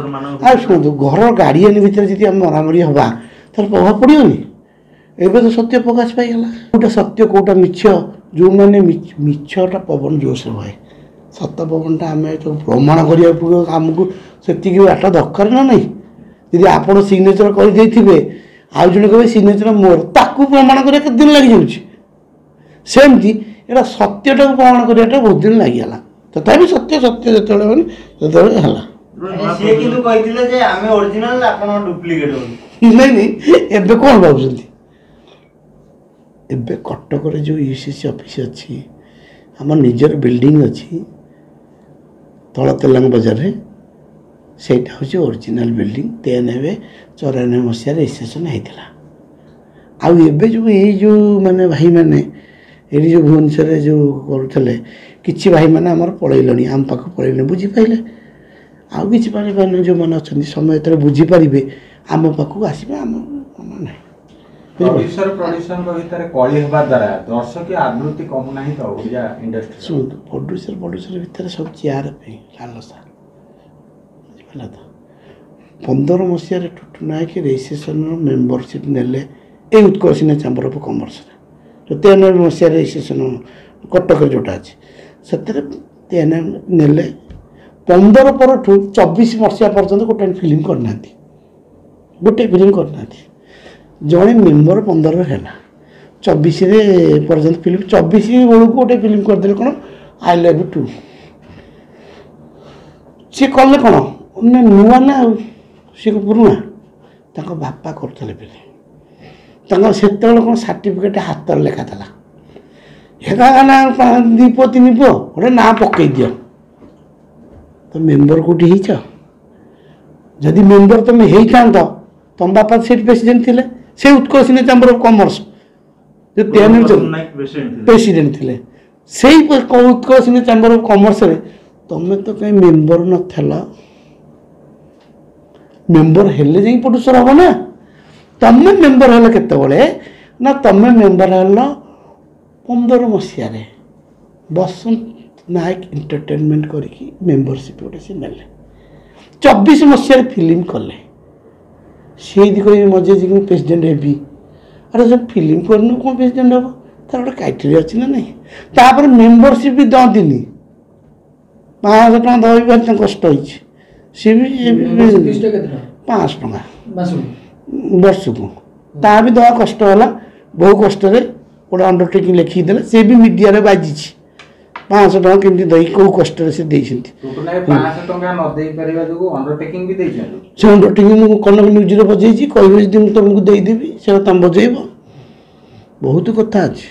शुणु घर गार्डियन भितर जी आम मरामरी हवा तार प्रभाव पड़ोनी एवं तो सत्य प्रकाश पाईगला गोटे सत्य कौटा मिछ जो मैंने मिछटा पवन जोश हुए सत पवनटा आम तो प्रमाण करने आमको से बाटा दरकार ना नहीं यदि आप सिग्नेचर करदे आउ जड़े कहे सिग्नेचर मोर ताकू प्रमाण करने केते दिन लग जामती एटा सत्यटा प्रमाण करने बहुत दिन लगिगला तथापि सत्य सत्य जो है एबे कौन भावुंट एबे कटक जो यूसीसी ऑफिस अच्छी आम निजर बिल्डिंग अच्छी तल तेलंग बजार रे सेटा हूँ ओरिजिनल बिल्डिंग 93-94 मसीह रेजिस्ट्रेशन होता आउ एबे जो ये जो माने भाई मैंने ये जो भुवनेश्वर जो करुले कि भाई मैंने आमर पलैल आम पाख पलैले बुझीपारे आउ कि जो मैंने अच्छा समय तो बुझीपारे आम पाखक आसवे आम ना प्रोड्यूसर प्रोड्यूसर भीतर कली होबा द्वारा दर्शक आवृत्ति कम नहीं तो ओडिया इंडस्ट्री सुन प्रोड्यूसर प्रोड्यूसर भीतर सब चेयर पे लालसा बुझिपाला तो 15 मसीह टुटु नायक रेजिस्ट्रेशन मेंबरशिप नेले ए उत्कर्ष चैम्बर ऑफ कॉमर्स जो 93 मसीह रेजिस्ट्रेशन कटक जोटा अच्छे से नेले 15 पर 24 मसीहा पर्यंत गोटे फिल्म करना गोटे फिल्म करना जड़े मेम्बर 15 है 24 पर्यंत फिल्म 24 बेलू गोटे फिल्म करदे कौन आई लव यू टू सी कले कौन नुआ ना सी पुराना बापा करते से कौन सर्टिफिकेट हाथ लेखा था ना 2 पुओ 3 पुओ गोटे ना पकई दियो तो मेम्बर कौटी जदि मेम्बर तुम होता तुम बापा से प्रेसिडेंट थे से उत्कर्ष चैम्बर ऑफ कॉमर्स जो प्रेसिडेंट थे से उत्कर्ष चैम्बर ऑफ कॉमर्स रे तुम तो कहीं मेम्बर न मेम्बर हेले जाई प्रोड्यूसर हम ना तुम मेम्बर हेले केतबेले ना तुम मेम्बर हेल 15 मसीह बसंत नायक एंटरटेनमेंट करके मेम्बरशिप गोटे से नेले 24 मसीह फिल्म कले सी कह मजे जी प्रेसिडेंट हेबी अरे जब फिल्म करनु कौन प्रेसिडेंट हम तार गोटे क्राइटेरिया अच्छी ना नहीं तापर मेम्बरशिप भी दौनी 500 टका दबी भारी कष्ट होती सी भी 500 टका वर्ष को ता भी दवा कष्ट है बहु कष्ट गोटे अंडरटेकिंग लिखिदे सी भी मीडिया रे बाजी 500 टका केमती दई कौ कष्ट से अंडरटेकिंग कनक न्यूज बजे कह तुमको देदेवी से तुम बजेब बहुत कथा अच्छे।